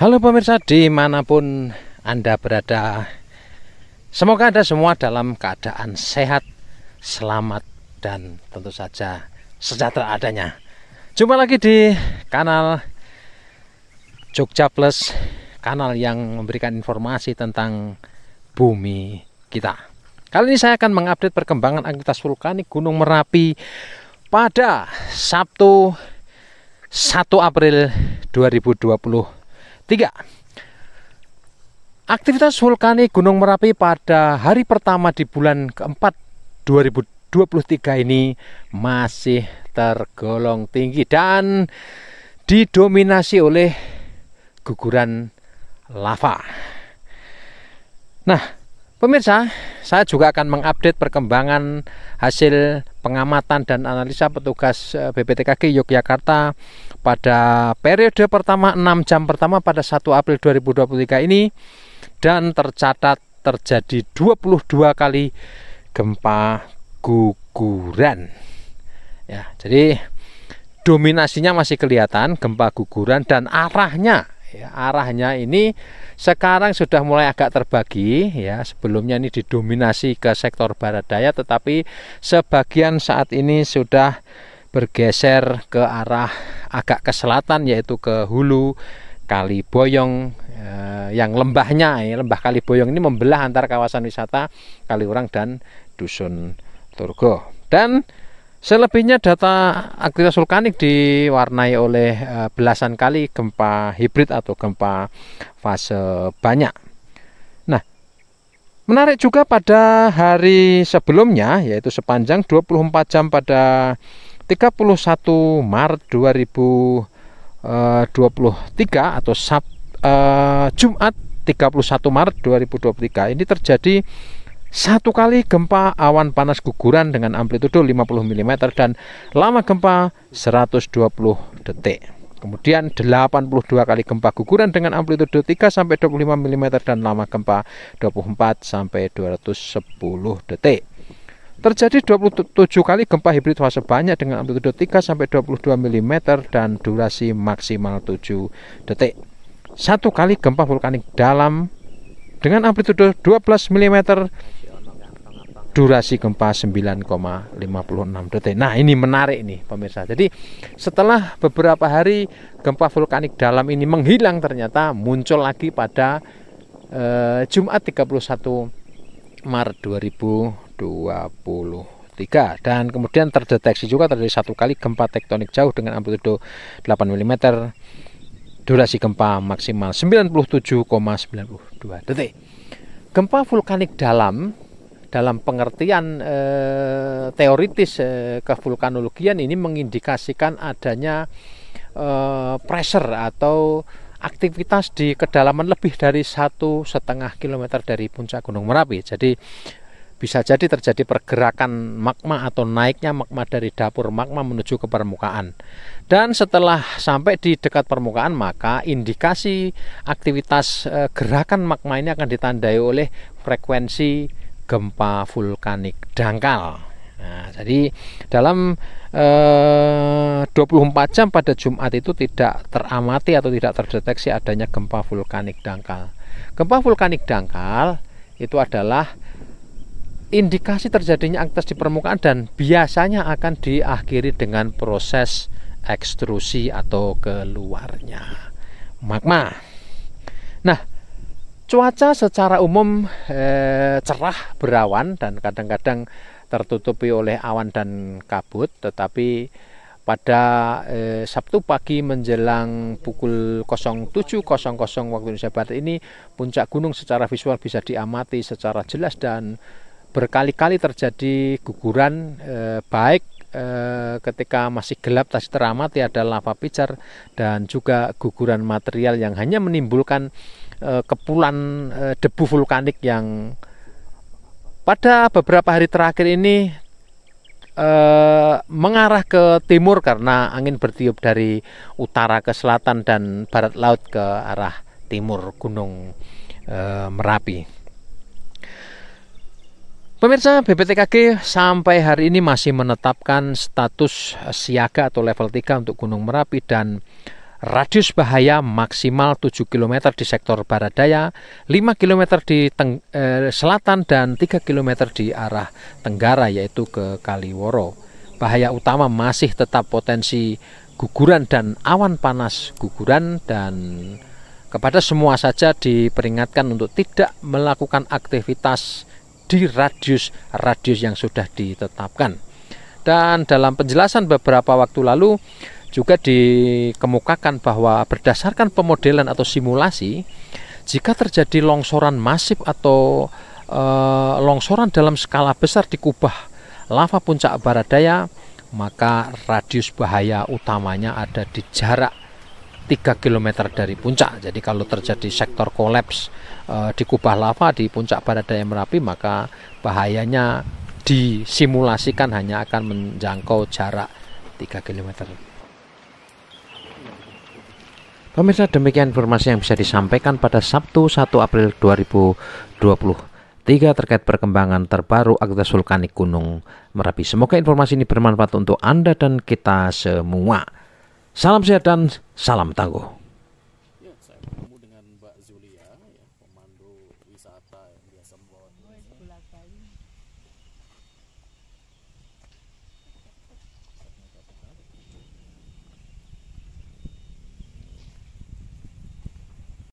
Halo pemirsa dimanapun Anda berada, semoga Anda semua dalam keadaan sehat, selamat, dan tentu saja sejahtera adanya. Jumpa lagi di kanal Jogja Plus, kanal yang memberikan informasi tentang bumi kita. Kali ini saya akan mengupdate perkembangan aktivitas vulkanik Gunung Merapi pada Sabtu 1 April 2023. Aktivitas vulkanik Gunung Merapi pada hari pertama di bulan keempat 2023 ini masih tergolong tinggi dan didominasi oleh guguran lava. Nah, pemirsa, saya juga akan mengupdate perkembangan hasil pengamatan dan analisa petugas BPTKG Yogyakarta pada periode pertama 6 jam pertama pada 1 April 2023 ini, dan tercatat terjadi 22 kali gempa guguran. Ya, jadi dominasinya masih kelihatan gempa guguran dan arahnya ini sekarang sudah mulai agak terbagi ya. Sebelumnya ini didominasi ke sektor barat daya, tetapi sebagian saat ini sudah bergeser ke arah agak ke selatan, yaitu ke hulu Kali Boyong, yang lembah Kali Boyong ini membelah antara kawasan wisata Kaliurang dan Dusun Turgo. Dan selebihnya data aktivitas vulkanik diwarnai oleh belasan kali gempa hibrid atau gempa fase banyak. Nah, menarik juga pada hari sebelumnya, yaitu sepanjang 24 jam pada 31 Maret 2023 atau Jumat 31 Maret 2023 ini terjadi satu kali gempa awan panas guguran dengan amplitudo 50 mm dan lama gempa 120 detik. Kemudian 82 kali gempa guguran dengan amplitudo 3-25 mm dan lama gempa 24-210 detik. Terjadi 27 kali gempa hibrid fase banyak dengan amplitudo 3-22 mm dan durasi maksimal 7 detik. Satu kali gempa vulkanik dalam dengan amplitudo 12 mm, durasi gempa 9,56 detik. Nah, ini menarik nih pemirsa. Jadi setelah beberapa hari gempa vulkanik dalam ini menghilang, ternyata muncul lagi pada Jumat 31 Maret 2023. Dan kemudian terdeteksi juga terjadi satu kali gempa tektonik jauh dengan amplitudo 8 mm, durasi gempa maksimal 97,92 detik. Gempa vulkanik dalam pengertian teoritis kevulkanologian ini mengindikasikan adanya pressure atau aktivitas di kedalaman lebih dari 1,5 km dari puncak Gunung Merapi. Jadi bisa jadi terjadi pergerakan magma atau naiknya magma dari dapur magma menuju ke permukaan. Dan setelah sampai di dekat permukaan, maka indikasi aktivitas gerakan magma ini akan ditandai oleh frekuensi gempa vulkanik dangkal. Nah, jadi dalam 24 jam pada Jumat itu tidak teramati atau tidak terdeteksi adanya gempa vulkanik dangkal. Gempa vulkanik dangkal itu adalah indikasi terjadinya aktivitas di permukaan dan biasanya akan diakhiri dengan proses ekstrusi atau keluarnya magma. Nah, cuaca secara umum cerah berawan dan kadang-kadang tertutupi oleh awan dan kabut, tetapi pada Sabtu pagi menjelang pukul 07.00 waktu Indonesia Barat ini puncak gunung secara visual bisa diamati secara jelas dan berkali-kali terjadi guguran, baik ketika masih gelap masih teramati ada lava pijar dan juga guguran material yang hanya menimbulkan kepulan debu vulkanik yang pada beberapa hari terakhir ini mengarah ke timur karena angin bertiup dari utara ke selatan dan barat laut ke arah timur Gunung Merapi. Pemirsa, BPTKG sampai hari ini masih menetapkan status siaga atau level 3 untuk Gunung Merapi dan Radius bahaya maksimal 7 km di sektor barat daya, 5 km di selatan, dan 3 km di arah tenggara yaitu ke Kaliworo. Bahaya utama masih tetap potensi guguran dan awan panas guguran, dan kepada semua saja diperingatkan untuk tidak melakukan aktivitas di radius yang sudah ditetapkan. Dan dalam penjelasan beberapa waktu lalu juga dikemukakan bahwa berdasarkan pemodelan atau simulasi, jika terjadi longsoran masif atau longsoran dalam skala besar di kubah lava puncak barat daya, maka radius bahaya utamanya ada di jarak 3 km dari puncak. Jadi kalau terjadi sektor kolaps di kubah lava di puncak barat daya Merapi, maka bahayanya disimulasikan hanya akan menjangkau jarak 3 km. Pemirsa, demikian informasi yang bisa disampaikan pada Sabtu 1 April 2023 terkait perkembangan terbaru aktivitas vulkanik Gunung Merapi. Semoga informasi ini bermanfaat untuk Anda dan kita semua. Salam sehat dan salam tangguh. Ya, saya bertemu dengan Mbak Zulia, ya, pemandu wisata yang biasa membawa